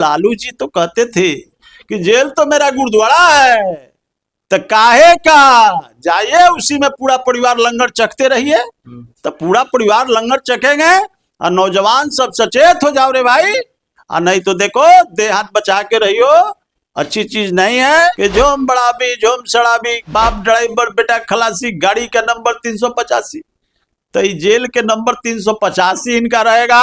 लालू जी तो कहते थे कि जेल तो मेरा गुरुद्वारा है, तो काहे का जाइए उसी में पूरा परिवार लंगर चखते रहिए। तो पूरा परिवार लंगर चखेंगे और नौजवान सब सचेत हो जाओ रे भाई। और नहीं तो देखो देह हाथ बचा के रहियो, अच्छी चीज नहीं है कि झोम बड़ाबी झोम सड़ाबी, बाप ड्राइवर बेटा खलासी, गाड़ी का नंबर 385। तो जेल के नंबर 385 इनका रहेगा,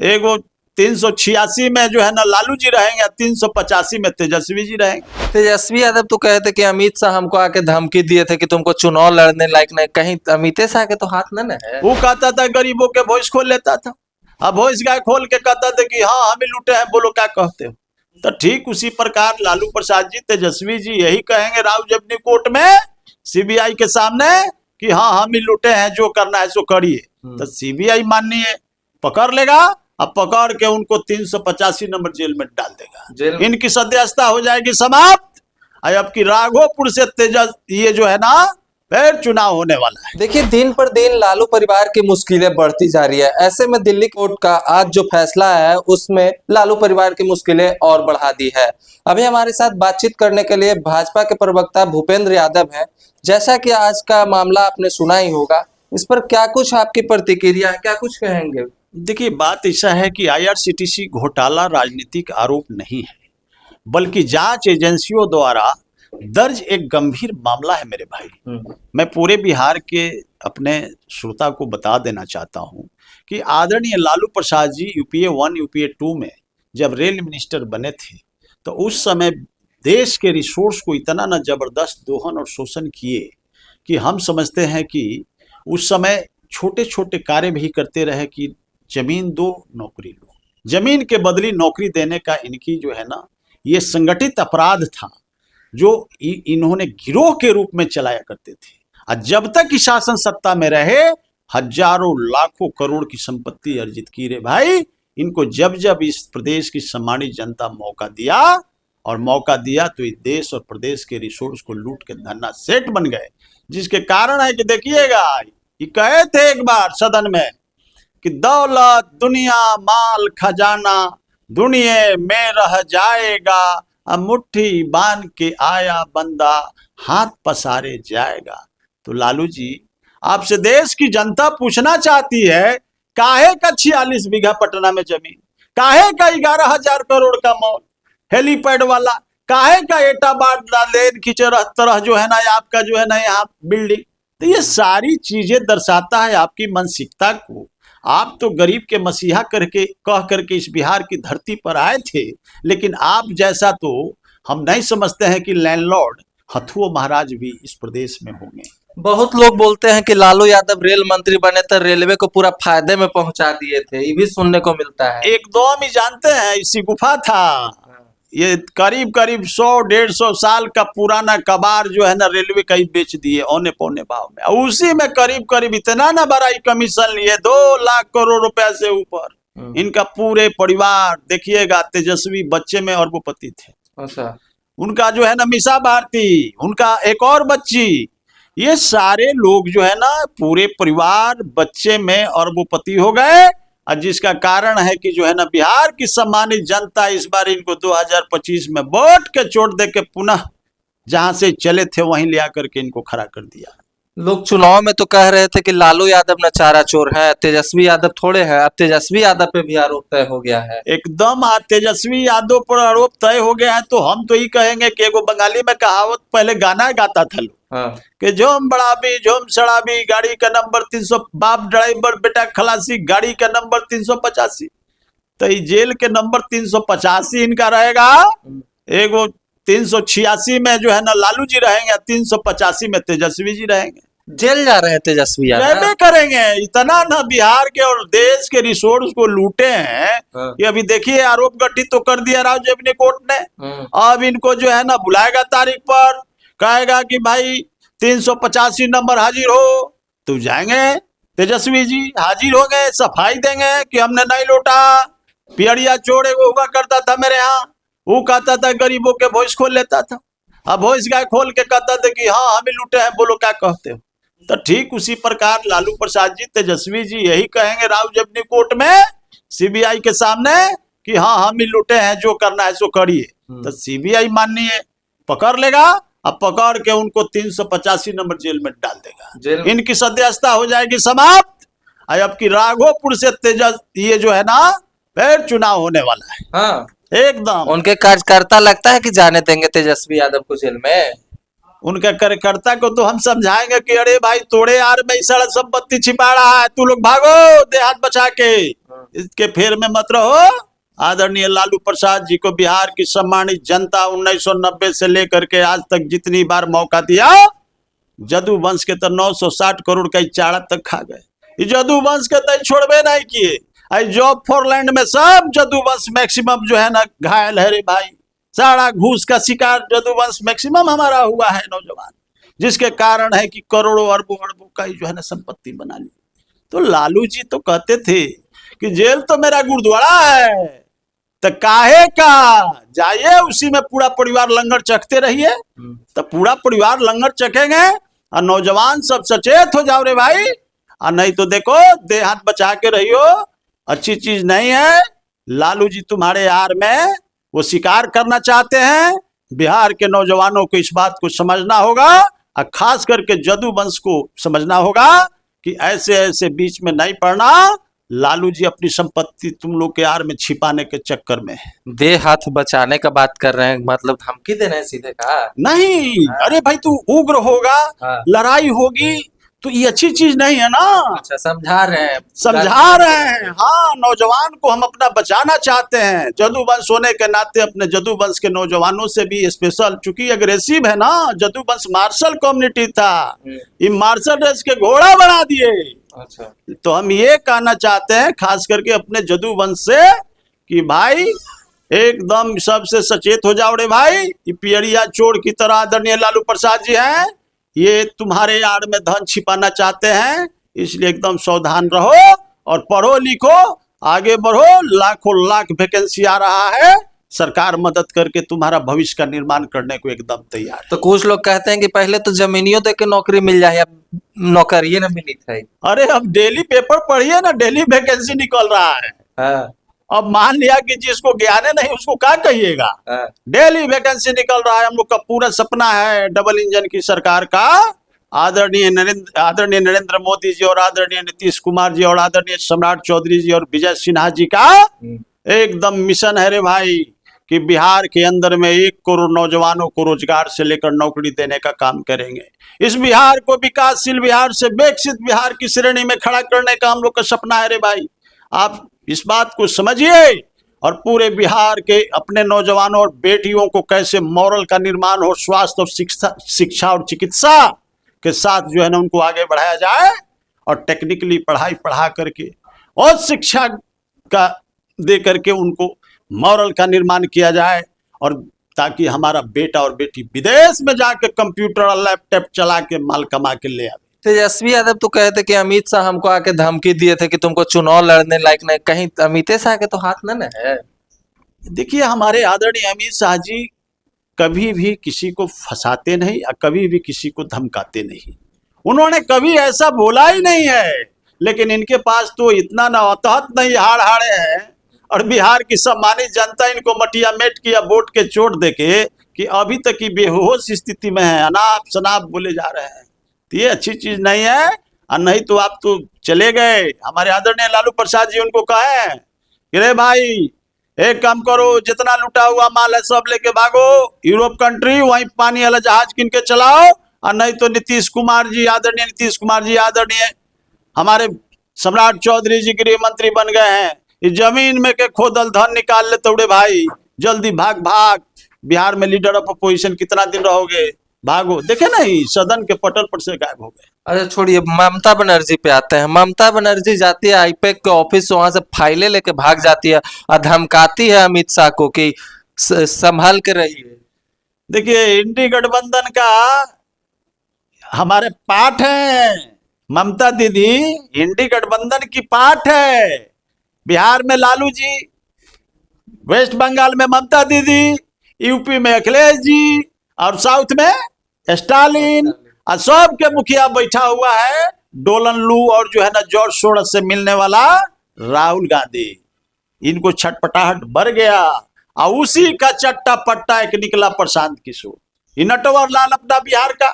एगो 386 में जो है ना लालू जी रहेंगे, 385 में तेजस्वी जी रहेंगे। तेजस्वी यादव तो कहे थे कि अमित शाह हमको आके धमकी दिए थे कि तुमको चुनाव लड़ने लायक नहीं, कहीं अमित शाह के तो हाथ न है। वो कहता था गरीबों के वॉइस खोल लेता था, अब वॉइस गाय खोल के कहता था कि हाँ हम ही लूटे हैं, बोलो क्या कहते हो। तो ठीक उसी प्रकार लालू प्रसाद जी तेजस्वी जी यही कहेंगे रावजबनी कोर्ट में सीबीआई के सामने कि हाँ हम ही लूटे हैं, जो करना है सो करिए। तो सीबीआई माननीय पकड़ लेगा, अब पकड़ के उनको 385 नंबर जेल में डाल देगा, इनकी सदस्यता हो जाएगी समाप्त। अब की राघोपुर से तेजस ये जो है ना फिर चुनाव होने वाला है। देखिए दिन पर दिन लालू परिवार की मुश्किलें बढ़ती जा रही है। ऐसे में दिल्ली कोर्ट का आज जो फैसला है उसमें लालू परिवार की मुश्किलें और बढ़ा दी है। अभी हमारे साथ बातचीत करने के लिए भाजपा के प्रवक्ता भूपेंद्र यादव हैं। जैसा कि आज का मामला आपने सुना ही होगा, इस पर क्या कुछ आपकी प्रतिक्रिया है, क्या कुछ कहेंगे? देखिए बात ऐसा है कि आईआरसीटीसी घोटाला राजनीतिक आरोप नहीं है, बल्कि जांच एजेंसियों द्वारा दर्ज एक गंभीर मामला है मेरे भाई। मैं पूरे बिहार के अपने श्रोता को बता देना चाहता हूं कि आदरणीय लालू प्रसाद जी यूपीए 1 यूपीए 2 में जब रेल मिनिस्टर बने थे तो उस समय देश के रिसोर्स को इतना न जबरदस्त दोहन और शोषण किए कि हम समझते हैं कि उस समय छोटे छोटे कार्य भी करते रहे कि जमीन दो नौकरी लो, जमीन के बदली नौकरी देने का इनकी जो है ना ये संगठित अपराध था जो इन्होंने गिरोह के रूप में चलाया करते थे। और जब तक कि शासन सत्ता में रहे हजारों लाखों करोड़ की संपत्ति अर्जित की रे भाई। इनको जब जब इस प्रदेश की सम्मानित जनता मौका दिया तो इस देश और प्रदेश के रिसोर्स को लूट के धन्ना सेठ बन गए, जिसके कारण है कि देखिएगा ये कहे थे एक बार सदन में कि दौलत दुनिया माल खजाना दुनिया में रह जाएगा, अब मुट्ठी बांध के आया बंदा हाथ पसारे जाएगा। तो लालू जी आपसे देश की जनता पूछना चाहती है, काहे का 46 बीघा पटना में जमीन, काहे का 11,000 करोड़ का मॉल हेलीपैड वाला, काहे का एटाबाद लेन की तरह जो है ना आपका जो है ना यहाँ बिल्डिंग। तो ये सारी चीजें दर्शाता है आपकी मानसिकता को। आप तो गरीब के मसीहा कह करके इस बिहार की धरती पर आए थे, लेकिन आप जैसा तो हम नहीं समझते हैं कि लैंडलॉर्ड हथुओ महाराज भी इस प्रदेश में होंगे। बहुत लोग बोलते हैं कि लालू यादव रेल मंत्री बने तो रेलवे को पूरा फायदे में पहुंचा दिए थे, ये भी सुनने को मिलता है। एकदम ही जानते हैं, इसी गुफा था ये करीब 100-150 साल का पुराना कबाड़ जो है ना रेलवे का ही बेच दिए औने पौने भाव में। उसी में करीब इतना ना बड़ा कमीशन लिए 2 लाख करोड़ रुपए से ऊपर। इनका पूरे परिवार देखिएगा, तेजस्वी बच्चे में अरबोपति थे। अच्छा। उनका जो है ना मीसा भारती, उनका एक और बच्ची, ये सारे लोग जो है ना पूरे परिवार बच्चे में अरबोपति हो गए। और जिसका कारण है कि जो है ना बिहार की सम्मानित जनता इस बार इनको 2025 में वोट के चोट दे के पुनः जहां से चले थे वहीं ले आकर के इनको खड़ा कर दिया। लोग चुनाव में तो कह रहे थे कि लालू यादव न चारा चोर है, तेजस्वी यादव थोड़े हैं। अब तेजस्वी यादव पे भी आरोप तय हो गया है। एकदम तेजस्वी यादव पर आरोप तय हो गया है। तो हम तो ही कहेंगे कि एगो बंगाली में कहावत पहले गाना गाता था लोग, हाँ। कि झोम बड़ाबी झोम सड़ाबी, गाड़ी का नंबर 300, बाप ड्राइवर बेटा खलासी, गाड़ी का नंबर 385। तो जेल के नंबर 385 इनका रहेगा, एगो 386 में जो है ना लालू जी रहेंगे, 385 में तेजस्वी जी रहेंगे। जेल जा रहे हैं तेजस्वी यादव करेंगे। इतना ना बिहार के और देश के रिसोर्स को लूटे हैं कि अभी देखिए आरोप गठित तो कर दिया रावजबनी कोर्ट ने। अब इनको जो है ना बुलाएगा तारीख पर, कहेगा कि भाई 385 नंबर हाजिर हो, तो जाएंगे तेजस्वी जी, हाजिर हो गए, सफाई देंगे कि हमने नहीं लूटा। पियरिया चोर एगो हुआ करता था मेरे यहाँ, वो कहता था गरीबों के वॉइस खोल लेता था, अब वॉइस गाय खोल के कहता था कि हाँ हम ही लूटे हैं, बोलो क्या कहते हो। तो ठीक उसी प्रकार लालू प्रसाद जी तेजस्वी जी यही कहेंगे रावजबनी कोर्ट में सीबीआई के सामने कि हाँ हम ही लूटे हैं, जो करना है सो करिए, तो सीबीआई माननीय पकड़ लेगा, अब पकड़ के उनको 385 नंबर जेल में डाल देगा, इनकी सदस्यता हो जाएगी समाप्त। अब की राघोपुर से तेजस ये जो है ना फिर चुनाव होने वाला है। हाँ, एकदम उनके कार्यकर्ता लगता है कि जाने देंगे तेजस्वी यादव को जेल में? उनके कार्यकर्ता को तो हम समझाएंगे कि अरे भाई तोड़े यार में सारा संपत्ति छिपा रहा है, तू लोग भागो देहात बचा के, इसके फेर में मत रहो। आदरणीय लालू प्रसाद जी को बिहार की सम्मानित जनता 1990 से लेकर के आज तक जितनी बार मौका दिया, जदू वंश के तो 960 करोड़ का चाड़ा तक खा गए। ये जदू वंश के तो छोड़बे नहीं किए। जॉब फॉर लैंड में सब जदू वंश मैक्सिमम जो है ना घायल है रे भाई, सारा घूस का शिकार जदू वंश मैक्सिमम हमारा हुआ है नौजवान, जिसके कारण है कि करोड़ों अरबों का जो है ना संपत्ति बना ली। तो लालू जी तो कहते थे कि जेल तो मेरा गुरुद्वारा है, तो काहे का जाइए उसी में पूरा परिवार लंगर चखते रहिए। तो पूरा परिवार लंगर चखेंगे और नौजवान सब सचेत हो जाओ रे भाई, और नहीं तो देखो देहात बचा के रहियो, अच्छी चीज नहीं है। लालू जी तुम्हारे यार में वो शिकार करना चाहते हैं। बिहार के नौजवानों को इस बात को समझना होगा, और खास करके जदू वंश को समझना होगा कि ऐसे ऐसे बीच में नहीं पड़ना। लालू जी अपनी संपत्ति तुम लोग के यार में छिपाने के चक्कर में है। दे हाथ बचाने का बात कर रहे हैं, मतलब धमकी दे रहे हैं सीधे का? नहीं, अरे भाई तू उग्र होगा, लड़ाई होगी, तो ये अच्छी चीज नहीं है ना। अच्छा, समझा रहे हैं। हाँ, नौजवान को हम अपना बचाना चाहते हैं। जदू वंश होने के नाते अपने जदू वंश के नौजवानों से भी स्पेशल, चूंकि अग्रेसिव है ना, जदू वंश मार्शल कम्युनिटी था, ये मार्शल रेस के घोड़ा बना दिए। अच्छा, तो हम ये कहना चाहते हैं खास करके अपने जदू वंश से कि भाई एकदम सबसे सचेत हो जाओ रे भाई। ये पियरिया चोर की तरह आदरणीय लालू प्रसाद जी हैं, ये तुम्हारे आड़ में धन छिपाना चाहते हैं, इसलिए एकदम सावधान रहो और पढ़ो लिखो, आगे बढ़ो। लाखों लाख वैकेंसी आ रहा है, सरकार मदद करके तुम्हारा भविष्य का निर्माण करने को एकदम तैयार है। तो कुछ लोग कहते हैं कि पहले तो जमीनियों दे के नौकरी मिल जाए, अब नौकरी न मिली थी। अरे अब डेली पेपर पढ़िए ना, डेली वैकेंसी निकल रहा है। हाँ। अब मान लिया कि जिसको ज्ञान नहीं उसको क्या कहिएगा। डेली वैकेंसी निकल रहा है, हम लोग का पूरा सपना है डबल इंजन की सरकार का। आदरणीय नरेंद्र मोदी जी और आदरणीय नीतीश कुमार जी और आदरणीय सम्राट चौधरी जी और विजय सिन्हा जी का एकदम मिशन है रे भाई कि बिहार के अंदर में 1 करोड़ नौजवानों को रोजगार से लेकर नौकरी देने का काम करेंगे। इस बिहार को विकासशील बिहार से विकसित बिहार की श्रेणी में खड़ा करने का हम लोग का सपना है रे भाई। आप इस बात को समझिए और पूरे बिहार के अपने नौजवानों और बेटियों को कैसे मॉरल का निर्माण हो, स्वास्थ्य और शिक्षा और चिकित्सा के साथ जो है ना उनको आगे बढ़ाया जाए, और टेक्निकली पढ़ाई पढ़ा करके और शिक्षा का दे करके उनको मॉरल का निर्माण किया जाए, और ताकि हमारा बेटा और बेटी विदेश में जाकर कंप्यूटर और लैपटॉप चला के माल कमा के ले आए। तेजस्वी यादव तो कहते कि अमित शाह हमको आके धमकी दिए थे कि तुमको चुनाव लड़ने लायक नहीं, कहीं अमित शाह के तो हाथ न है। देखिए, हमारे आदरणीय अमित शाह जी कभी भी किसी को फंसाते नहीं और कभी भी किसी को धमकाते नहीं, उन्होंने कभी ऐसा बोला ही नहीं है। लेकिन इनके पास तो इतना ना अतहत नहीं हाड़े हैं, और बिहार की सम्मानित जनता इनको मटिया मेट किया वोट के चोट देके कि अभी तक ही बेहोश स्थिति में है, अनाप शनाप बोले जा रहे हैं। तो ये अच्छी चीज नहीं है। और नहीं तो आप तो चले गए, हमारे आदरणीय लालू प्रसाद जी उनको कहे कि रे भाई एक काम करो, जितना लुटा हुआ माल है सब लेके भागो यूरोप कंट्री, वहीं पानी वाला जहाज किन के चलाओ। और नहीं तो नीतीश कुमार जी, आदरणीय नीतीश कुमार जी, आदरणीय हमारे सम्राट चौधरी जी गृह मंत्री बन गए हैं, इस जमीन में के खोदल धन निकाल ले तोड़े भाई, जल्दी भाग भाग। बिहार में लीडर ऑफ अपोजिशन कितना दिन रहोगे, भागो। देखे नहीं, सदन के पटल पर से गायब हो गए। अच्छा छोड़िए, ममता बनर्जी पे आते हैं। ममता बनर्जी जाती है आईपैक के ऑफिस, वहां से फाइलें लेके भाग जाती है और धमकाती है अमित शाह को कि संभाल के रहिए। देखिए, इंडी गठबंधन का हमारे पार्ट है ममता दीदी, इंडी गठबंधन की पार्ट है। बिहार में लालू जी, वेस्ट बंगाल में ममता दीदी, यूपी में अखिलेश जी, और साउथ में स्टालिन, और सब के मुखिया बैठा हुआ है डोलन लू और जो है ना जॉर्ज सोरस से मिलने वाला राहुल गांधी। इनको छटपटाहट बढ़ गया। और उसी का चट्टा पट्टा एक निकला प्रशांत किशोर, ये नटवर लाल अपना बिहार का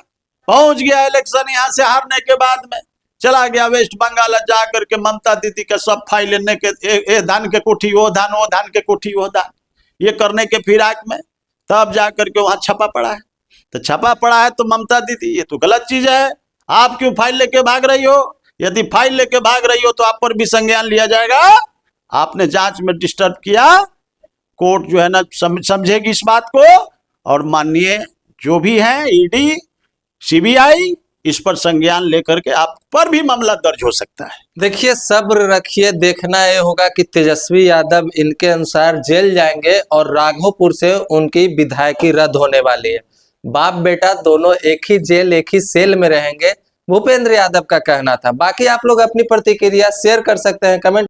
पहुंच गया इलेक्शन, यहाँ से हारने के बाद में चला गया वेस्ट बंगाल, जा करके ममता दीदी का सब फाइल लेने के, ए धान के कोठी वो धान, वो धान के कोठी वो धान, ये करने के फिराक में तब जा करके वहां छपा पड़ा है। तो छपा पड़ा है तो ममता दीदी ये तो गलत चीज है, आप क्यों फाइल लेके भाग रही हो? यदि फाइल लेके भाग रही हो तो आप पर भी संज्ञान लिया जाएगा। आपने जांच में डिस्टर्ब किया, कोर्ट जो है ना समझेगी इस बात को, और माननीय जो भी है ईडी सीबीआई इस पर संज्ञान लेकर के आप पर भी मामला दर्ज हो सकता है। देखिए सब्र रखिए, देखना ये होगा कि तेजस्वी यादव इनके अनुसार जेल जाएंगे और राघोपुर से उनकी विधायकी रद्द होने वाली है। बाप बेटा दोनों एक ही जेल एक ही सेल में रहेंगे, भूपेंद्र यादव का कहना था। बाकी आप लोग अपनी प्रतिक्रिया शेयर कर सकते हैं कमेंट